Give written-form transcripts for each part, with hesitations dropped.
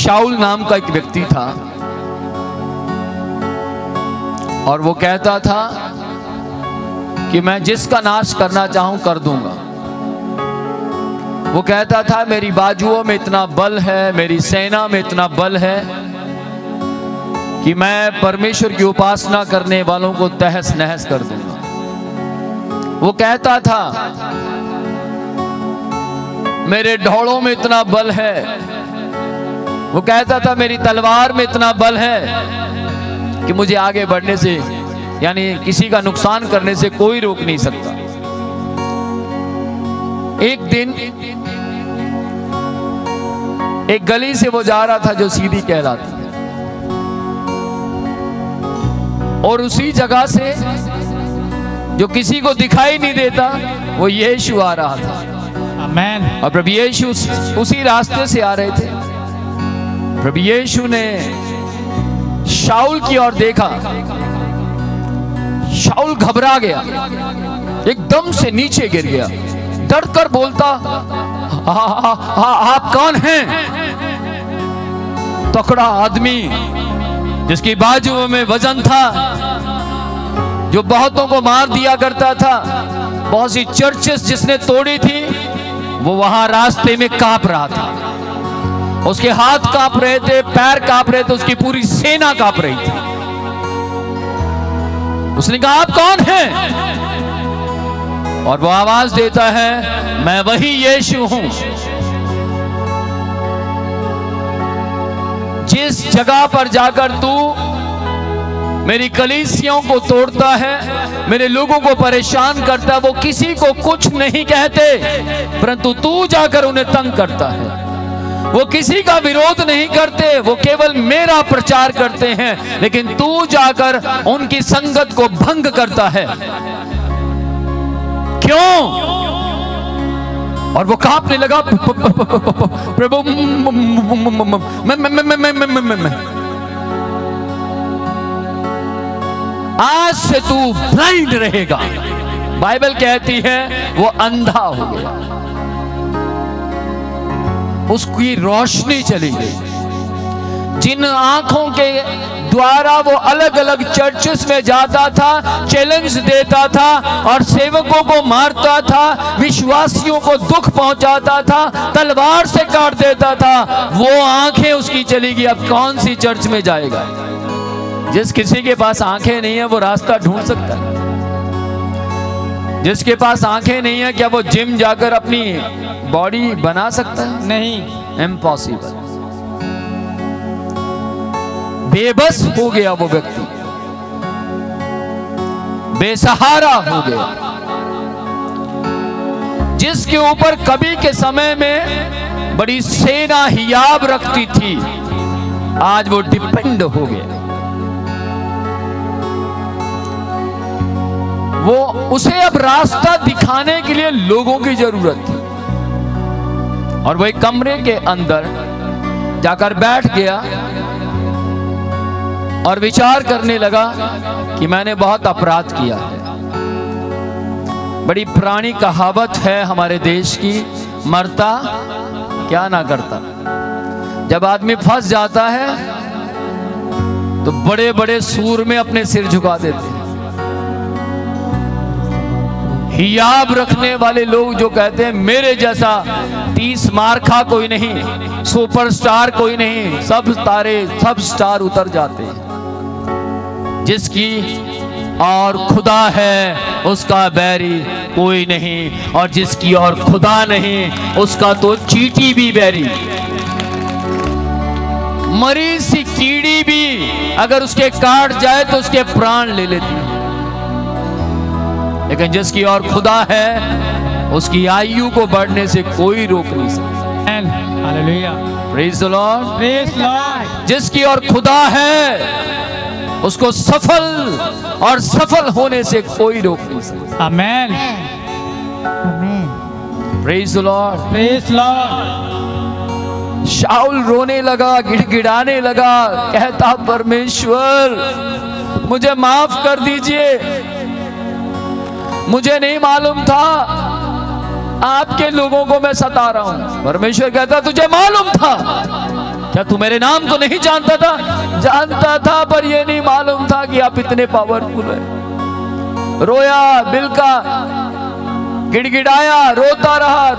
शाऊल नाम का एक व्यक्ति था और वो कहता था कि मैं जिसका नाश करना चाहूं कर दूंगा। वो कहता था मेरी बाजुओं में इतना बल है, मेरी सेना में इतना बल है कि मैं परमेश्वर की उपासना करने वालों को तहस नहस कर दूंगा। वो कहता था मेरे ढोलों में इतना बल है। वो कहता था मेरी तलवार में इतना बल है कि मुझे आगे बढ़ने से, यानी किसी का नुकसान करने से कोई रोक नहीं सकता। एक दिन एक गली से वो जा रहा था जो सीधी कहलाती है, और उसी जगह से जो किसी को दिखाई नहीं देता वो यीशु आ रहा था। आमेन। और प्रभु यीशु उसी रास्ते से आ रहे थे। प्रभु यीशु ने शाऊल की ओर देखा। शाऊल घबरा गया, एकदम से नीचे गिर गया, डर कर बोलता आप कौन हैं? तकड़ा आदमी जिसकी बाजुओं में वजन था, जो बहुतों को मार दिया करता था, बहुत सी चर्चेस जिसने तोड़ी थी, वो वहां रास्ते में कांप रहा था। उसके हाथ कांप रहे थे, पैर कांप रहे थे, उसकी पूरी सेना कांप रही थी। उसने कहा आप कौन हैं? और वो आवाज देता है मैं वही यीशु हूं। जिस जगह पर जाकर तू मेरी कलीसियों को तोड़ता है, मेरे लोगों को परेशान करता है, वो किसी को कुछ नहीं कहते, परंतु तू जाकर उन्हें तंग करता है। वो किसी का विरोध नहीं करते, वो केवल मेरा प्रचार करते हैं, लेकिन तू जाकर उनकी संगत को भंग करता है। क्यों? और वो कांपने लगा, प्रभु आज से तू ब्लाइंड रहेगा। बाइबल कहती है वो अंधा हो गया, उसकी रोशनी चली गई। जिन आंखों के द्वारा वो अलग अलग चर्चेस में जाता था, चैलेंज देता था और सेवकों को मारता था, विश्वासियों को दुख पहुंचाता था, तलवार से काट देता था, वो आंखें उसकी चली गई। अब कौन सी चर्च में जाएगा? जिस किसी के पास आंखें नहीं है वो रास्ता ढूंढ सकता है। जिसके पास आंखें नहीं है, क्या वो जिम जाकर अपनी बॉडी बना सकता है? नहीं, इम्पॉसिबल। बेबस हो गया वो व्यक्ति, बेसहारा हो गया। जिसके ऊपर कभी के समय में बड़ी सेना हियाब रखती थी, आज वो डिपेंड हो गया। वो उसे अब रास्ता दिखाने के लिए लोगों की जरूरत थी। और वो एक कमरे के अंदर जाकर बैठ गया और विचार करने लगा कि मैंने बहुत अपराध किया है। बड़ी पुरानी कहावत है हमारे देश की, मरता क्या ना करता। जब आदमी फंस जाता है तो बड़े बड़े सूर में अपने सिर झुका देते हैं। हियाब रखने वाले लोग जो कहते हैं मेरे जैसा 30 मार्का कोई नहीं, सुपरस्टार कोई नहीं, सब तारे सब स्टार उतर जाते हैं। जिसकी और खुदा है उसका बैरी कोई नहीं, और जिसकी और खुदा नहीं उसका तो चींटी भी बैरी। मरी सी कीड़ी भी अगर उसके काट जाए तो उसके प्राण ले लेती है, लेकिन जिसकी और खुदा है उसकी आयु को बढ़ने से कोई रोक नहीं सकता। Hallelujah, praise the Lord, praise Lord. जिसकी और खुदा है उसको सफल और सफल होने से कोई रोक नहीं सकता। Amen, praise the Lord, praise Lord. Saul रोने लगा, गिड़गिड़ाने लगा, कहता परमेश्वर मुझे माफ कर दीजिए, मुझे नहीं मालूम था आपके लोगों को मैं सता रहा हूं। परमेश्वर कहता तुझे मालूम था क्या तू मेरे नाम को नहीं जानता था? जानता था, पर यह नहीं मालूम था कि आप इतने पावरफुल हैं। रोया, बिलका, गिड़गिड़ाया, रोता रहा।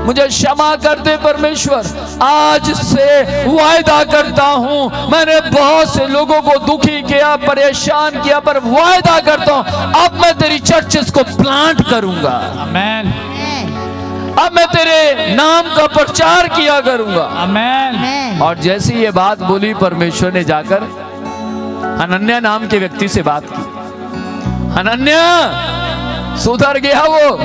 मुझे क्षमा कर दे परमेश्वर, आज से वायदा करता हूं, मैंने बहुत से लोगों को दुखी किया, परेशान किया, पर वायदा करता हूं अब मैं तेरी चर्चेस को प्लांट करूंगा। आमेन। अब मैं तेरे नाम का प्रचार किया करूंगा। आमेन। और जैसी ये बात बोली, परमेश्वर ने जाकर हनन्याह नाम के व्यक्ति से बात की। हनन्याह सुधर गया, वो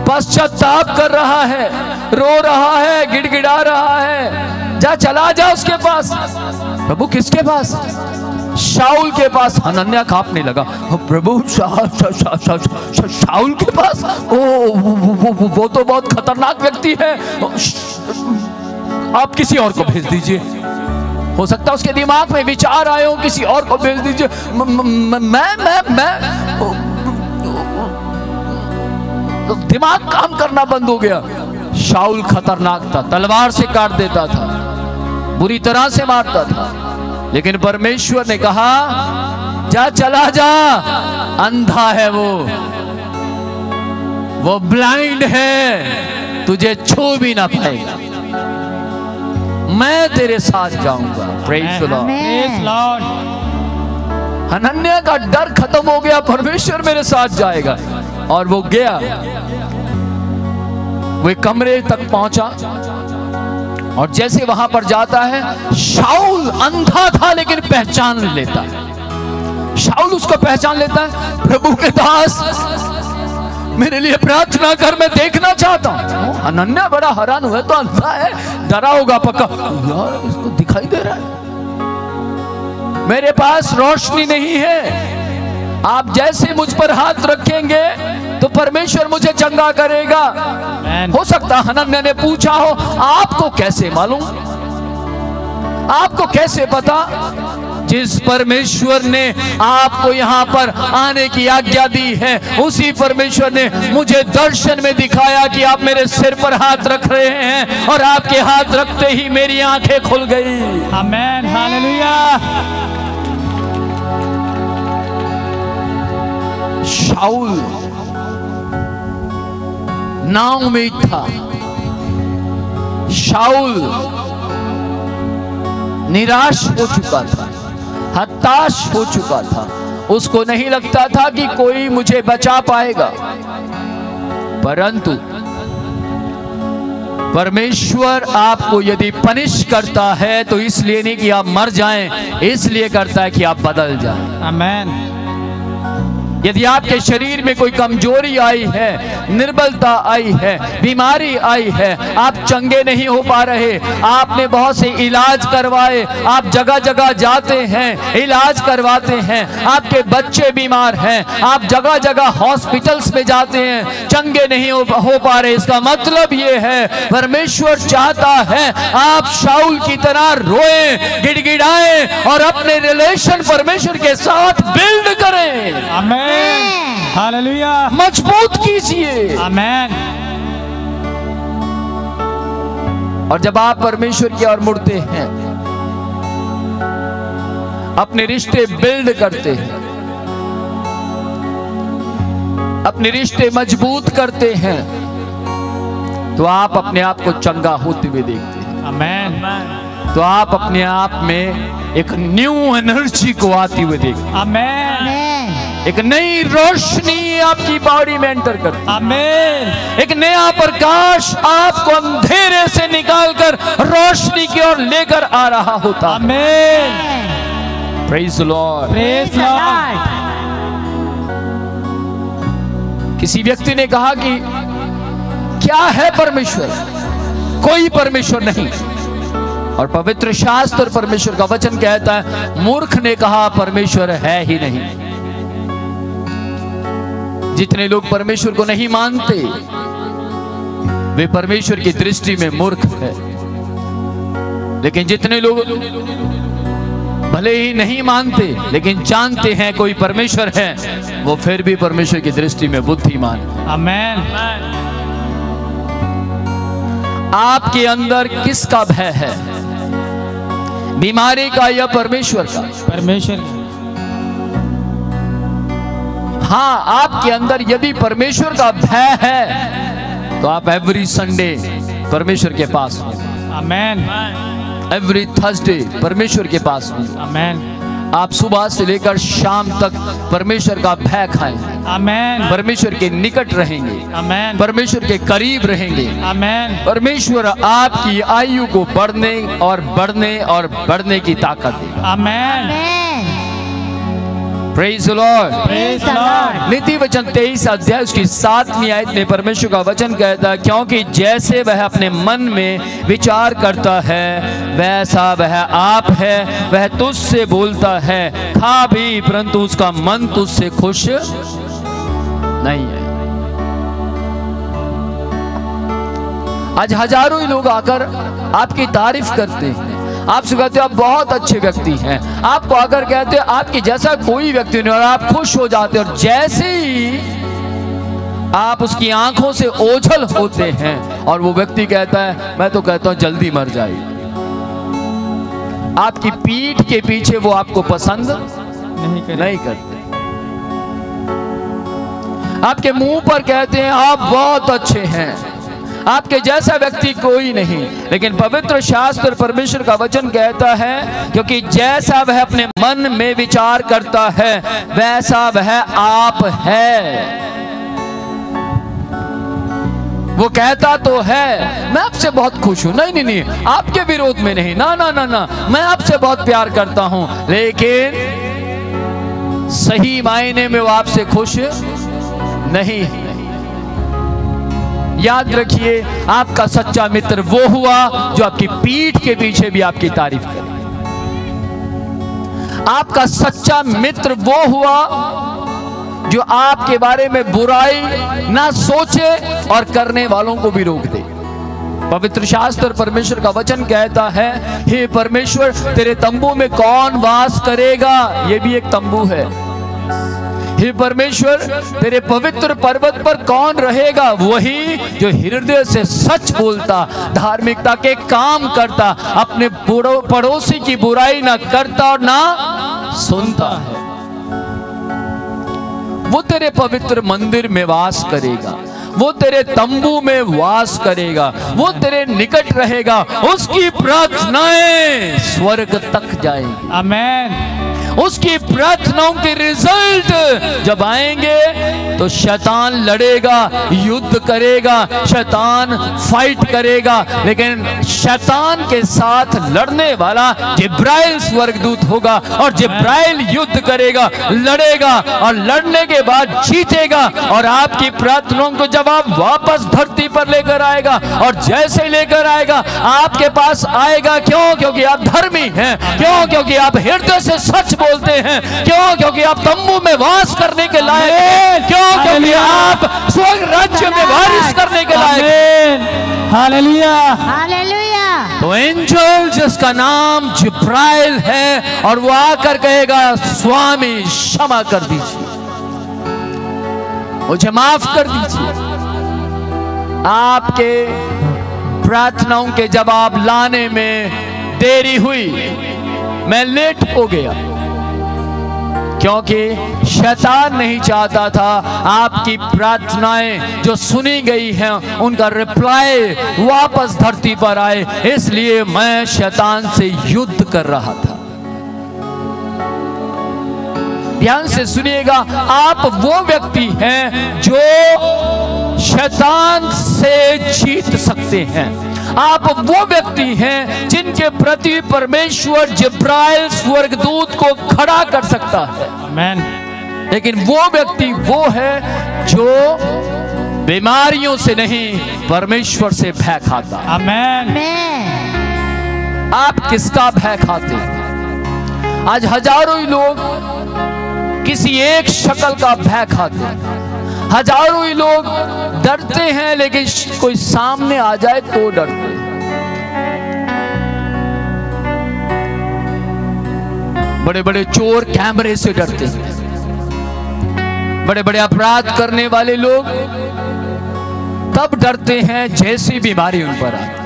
पश्चाताप कर रहा है, रो रहा है, गिड़गिड़ा रहा है। चला जा उसके पास। प्रभु किसके पास? शाऊल के पास। हनन्याह कांपने लगा, प्रभु शाऊल के पास? वो तो बहुत खतरनाक व्यक्ति है, आप किसी और को भेज दीजिए। हो सकता है उसके दिमाग में विचार आए हो, किसी और को भेज दीजिए। दिमाग काम करना बंद हो गया। शाऊल खतरनाक था, तलवार से काट देता था, बुरी तरह से मारता था, लेकिन परमेश्वर ने कहा चला जा, अंधा है वो ब्लाइंड है, तुझे छू भी ना पाएगा, मैं तेरे साथ जाऊंगा। Praise the Lord. हनन्याह का डर खत्म हो गया, परमेश्वर मेरे साथ जाएगा। और वो गया, वो कमरे तक पहुंचा, और जैसे वहां पर जाता है, शाऊल अंधा था लेकिन पहचान लेता है। शाऊल उसको पहचान लेता है। प्रभु के दास, मेरे लिए प्रार्थना कर, मैं देखना चाहता हूं। हनन्याह बड़ा हैरान हुआ, तो अंधा है, डरा होगा पक्का, यार इसको दिखाई दे रहा है, मेरे पास रोशनी नहीं है, आप जैसे मुझ पर हाथ रखेंगे तो परमेश्वर मुझे चंगा करेगा। हो सकता हनन्याह ने पूछा हो, आपको कैसे मालूम? आपको कैसे पता? जिस परमेश्वर ने आपको यहाँ पर आने की आज्ञा दी है, उसी परमेश्वर ने मुझे दर्शन में दिखाया कि आप मेरे सिर पर हाथ रख रहे हैं, और आपके हाथ रखते ही मेरी आंखें खुल गई। आमेन, हालेलुया। शाऊल नाउम्मीद था, शाऊल निराश हो चुका था, हताश हो चुका था, उसको नहीं लगता था कि कोई मुझे बचा पाएगा। परंतु परमेश्वर आपको यदि पनिश करता है तो इसलिए नहीं कि आप मर जाएं, इसलिए करता है कि आप बदल जाएं। आमेन। यदि आपके शरीर में कोई कमजोरी आई है, निर्बलता आई है, बीमारी आई है, आप चंगे नहीं हो पा रहे, आपने बहुत से इलाज करवाए, आप जगह जगह जाते हैं, इलाज करवाते हैं, आपके बच्चे बीमार हैं, आप जगह जगह हॉस्पिटल्स में जाते हैं, चंगे नहीं हो पा रहे, इसका मतलब ये है परमेश्वर चाहता है आप शाऊल की तरह रोएं, गिड़गिड़ाएं और अपने रिलेशन परमेश्वर के साथ बिल्ड करें। आमेन, हालेलुया। मजबूत कीजिए। आमेन। और जब आप परमेश्वर की ओर मुड़ते हैं, अपने रिश्ते बिल्ड करते हैं, अपने रिश्ते मजबूत करते हैं, तो आप अपने आप को चंगा होते हुए देखते हैं। आमेन। तो आप अपने आप में एक न्यू एनर्जी को आती हुए देखते हैं। आमेन। एक नई रोशनी आपकी बॉडी में एंटर करती है। आमेन। एक नया प्रकाश आपको अंधेरे से निकालकर रोशनी की ओर लेकर आ रहा होता। Amen. Praise the Lord. Praise Lord. किसी व्यक्ति ने कहा कि क्या है परमेश्वर? कोई परमेश्वर नहीं। और पवित्र शास्त्र और परमेश्वर का वचन कहता है, मूर्ख ने कहा परमेश्वर है ही नहीं। जितने लोग परमेश्वर को नहीं मानते, वे परमेश्वर की दृष्टि में मूर्ख है। लेकिन जितने लोग भले ही नहीं मानते लेकिन जानते हैं कोई परमेश्वर है, वो फिर भी परमेश्वर की दृष्टि में बुद्धिमान है। आमेन। आपके अंदर किसका भय है, बीमारी का या परमेश्वर का? परमेश्वर। हाँ, आपके अंदर यदि परमेश्वर का भय है तो आप एवरी संडे परमेश्वर के पास हो, आमेन। एवरी थर्सडे परमेश्वर के पास हो, आमेन। आप सुबह से लेकर शाम तक परमेश्वर का भय खाएं, आमेन। परमेश्वर के निकट रहेंगे, आमेन। परमेश्वर के करीब रहेंगे। आमेन। परमेश्वर आपकी आयु को बढ़ने और बढ़ने और बढ़ने की ताकत देगा। Amen. Praise the Lord. Praise the Lord. नीति वचन 23 अध्याय उसकी 7वीं आयत में परमेश्वर का वचन कहता है, क्योंकि जैसे वह अपने मन में विचार करता है वैसा वह आप है। वह तुझसे बोलता है खा भी, परंतु उसका मन तुझसे खुश नहीं है। आज हजारों ही लोग आकर आपकी तारीफ करते हैं, आपसे कहते हो आप बहुत अच्छे व्यक्ति हैं, आपको आकर कहते हो आपकी जैसा कोई व्यक्ति नहीं, और आप खुश हो जाते हो। और जैसे ही आप उसकी आंखों से ओझल होते हैं और वो व्यक्ति कहता है मैं तो कहता हूं जल्दी मर जाए। आपकी पीठ के पीछे वो आपको पसंद नहीं करते, आपके मुंह पर कहते हैं आप बहुत अच्छे हैं, आपके जैसा व्यक्ति कोई नहीं। लेकिन पवित्र शास्त्र परमेश्वर का वचन कहता है क्योंकि जैसा वह अपने मन में विचार करता है वैसा वह आप है। वो कहता तो है मैं आपसे बहुत खुश हूं, नहीं नहीं नहीं, आपके विरोध में नहीं, ना ना ना ना, मैं आपसे बहुत प्यार करता हूं, लेकिन सही मायने में वो आपसे खुश नहीं है। याद रखिए, आपका सच्चा मित्र वो हुआ जो आपकी पीठ के पीछे भी आपकी तारीफ करे। आपका सच्चा मित्र वो हुआ जो आपके बारे में बुराई ना सोचे और करने वालों को भी रोक दे। पवित्र शास्त्र परमेश्वर का वचन कहता है, हे परमेश्वर तेरे तंबू में कौन वास करेगा? ये भी एक तंबू है। हे परमेश्वर तेरे पवित्र पर्वत पर कौन रहेगा? वही जो हृदय से सच बोलता, धार्मिकता के काम करता, अपने पड़ोसी की बुराई ना करता और ना सुनता है। वो तेरे पवित्र मंदिर में वास करेगा, वो तेरे तंबू में वास करेगा, वो तेरे निकट रहेगा, उसकी प्रार्थनाएं स्वर्ग तक जाएंगी। आमेन। उसकी प्रार्थनाओं के रिजल्ट जब आएंगे तो शैतान लड़ेगा, युद्ध करेगा, शैतान फाइट करेगा, लेकिन शैतान के साथ लड़ने वाला जिब्राइल स्वर्गदूत होगा और जिब्राइल युद्ध करेगा, लड़ेगा और लड़ने के बाद जीतेगा और आपकी प्रार्थनाओं को जवाब वापस धरती पर लेकर आएगा। और जैसे ही लेकर आएगा आपके पास आएगा, क्यों? क्योंकि आप धर्मी हैं, क्यों? क्योंकि आप हृदय से सच बोलते हैं, क्यों? क्योंकि आप तंबू में वास करने के लायक हैं, क्यों? क्योंकि आप स्वर्ग राज्य में वारिस करने के लायक हैं। Hallelujah, hallelujah. तो एंजल जिसका नाम जिब्राइल है और वो आकर कहेगा स्वामी क्षमा कर दीजिए, मुझे माफ कर दीजिए। आपके प्रार्थनाओं के जवाब लाने में देरी हुई, मैं लेट हो गया, क्योंकि शैतान नहीं चाहता था आपकी प्रार्थनाएं जो सुनी गई हैं उनका रिप्लाई वापस धरती पर आए, इसलिए मैं शैतान से युद्ध कर रहा था। ध्यान से सुनिएगा, आप वो व्यक्ति हैं जो शैतान से जीत सकते हैं। आप वो व्यक्ति हैं जिनके प्रति परमेश्वर जिब्राइल स्वर्गदूत को खड़ा कर सकता है। आमेन। लेकिन वो व्यक्ति वो है जो बीमारियों से नहीं, परमेश्वर से भय खाता। आमेन। आप किसका भय खाते हैं? आज हजारों ही लोग किसी एक शक्ल का भय खाते हैं, हजारों ही लोग डरते हैं, लेकिन कोई सामने आ जाए तो डरते हैं। बड़े बड़े चोर कैमरे से डरते हैं, बड़े बड़े अपराध करने वाले लोग तब डरते हैं जैसी बीमारी उन पर आती।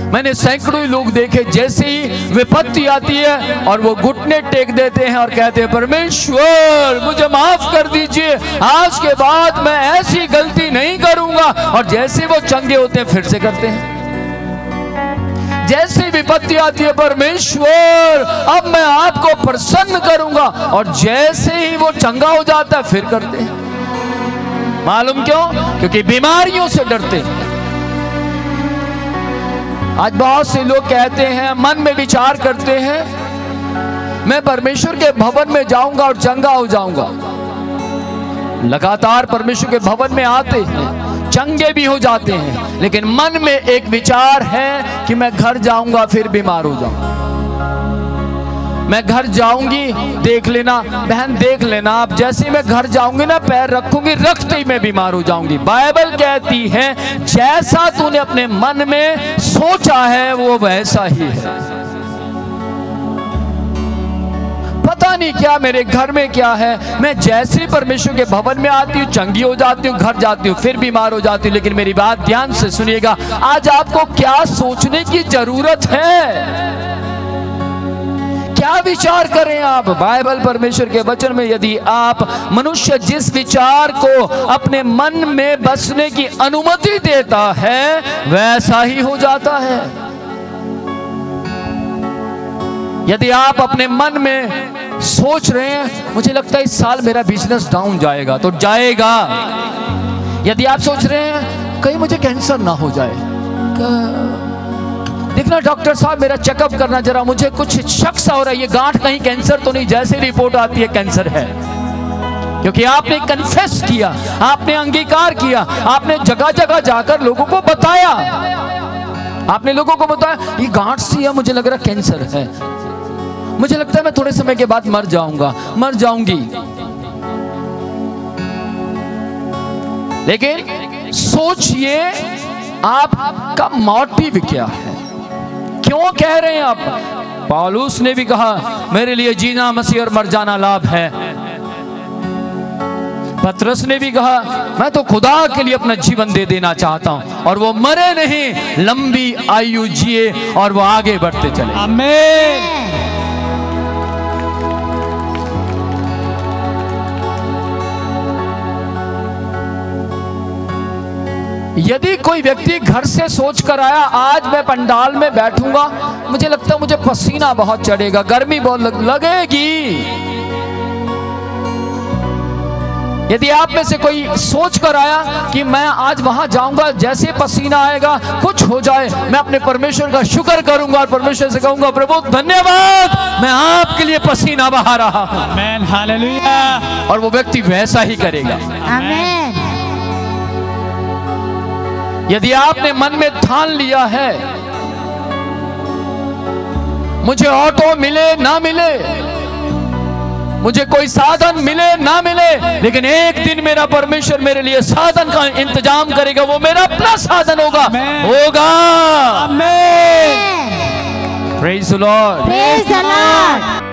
मैंने सैकड़ों ही लोग देखे, जैसे ही विपत्ति आती है और वो घुटने टेक देते हैं और कहते हैं परमेश्वर मुझे माफ कर दीजिए, आज के बाद मैं ऐसी गलती नहीं करूंगा। और जैसे वो चंगे होते हैं फिर से करते हैं। जैसे विपत्ति आती है परमेश्वर अब मैं आपको प्रसन्न करूंगा, और जैसे ही वो चंगा हो जाता है फिर करते हैं। मालूम क्यों? क्योंकि बीमारियों से डरते हैं। आज बहुत से लोग कहते हैं, मन में विचार करते हैं, मैं परमेश्वर के भवन में जाऊंगा और चंगा हो जाऊंगा। लगातार परमेश्वर के भवन में आते हैं, चंगे भी हो जाते हैं, लेकिन मन में एक विचार है कि मैं घर जाऊंगा फिर बीमार हो जाऊंगा। मैं घर जाऊंगी, देख लेना बहन, देख लेना आप, जैसे मैं घर जाऊंगी ना पैर रखूंगी, रखते ही मैं बीमार हो जाऊंगी। बाइबल कहती है जैसा तूने अपने मन में सोचा है वो वैसा ही है। पता नहीं क्या मेरे घर में क्या है, मैं जैसे ही परमेश्वर के भवन में आती हूँ चंगी हो जाती हूँ, घर जाती हूँ फिर बीमार हो जाती हूँ। लेकिन मेरी बात ध्यान से सुनिएगा, आज आपको क्या सोचने की जरूरत है, क्या विचार करें आप। बाइबल परमेश्वर के वचन में यदि आप मनुष्य जिस विचार को अपने मन में बसने की अनुमति देता है वैसा ही हो जाता है। यदि आप अपने मन में सोच रहे हैं मुझे लगता है इस साल मेरा बिजनेस डाउन जाएगा, तो जाएगा। यदि आप सोच रहे हैं कहीं मुझे कैंसर ना हो जाए, देखना डॉक्टर साहब मेरा चेकअप करना जरा, मुझे कुछ शक सा हो रहा है, ये गांठ कहीं कैंसर तो नहीं, जैसे रिपोर्ट आती है कैंसर है। क्योंकि आपने कन्फेस किया, आपने अंगीकार किया, आपने जगह जगह जाकर लोगों को बताया, आपने लोगों को बताया ये गांठ सी है, मुझे लग रहा कैंसर है, मुझे लगता है मैं थोड़े समय के बाद मर जाऊंगा, मर जाऊंगी। लेकिन सोचिए आपका मोटिव क्या है, क्यों कह रहे हैं आप। पौलुस ने भी कहा मेरे लिए जीना मसीह और मर जाना लाभ है। पतरस ने भी कहा मैं तो खुदा के लिए अपना जीवन दे देना चाहता हूं, और वो मरे नहीं, लंबी आयु जिए और वो आगे बढ़ते चले। आमीन। यदि कोई व्यक्ति घर से सोच कर आया आज मैं पंडाल में बैठूंगा, मुझे लगता है मुझे पसीना बहुत चढ़ेगा, गर्मी बहुत लगेगी। यदि आप में से कोई सोच कर आया कि मैं आज वहां जाऊंगा, जैसे पसीना आएगा कुछ हो जाए, मैं अपने परमेश्वर का शुक्र करूंगा और परमेश्वर से कहूंगा प्रभु धन्यवाद, मैं आपके लिए पसीना बहा रहा हूं। आमीन, हालेलुया। और वो व्यक्ति वैसा ही करेगा। आमीन। यदि आपने मन में ठान लिया है मुझे ऑटो मिले ना मिले, मुझे कोई साधन मिले ना मिले, लेकिन एक दिन मेरा परमेश्वर मेरे लिए साधन का इंतजाम करेगा, वो मेरा अपना साधन होगा, होगा। आमीन। Praise the Lord. Praise the Lord.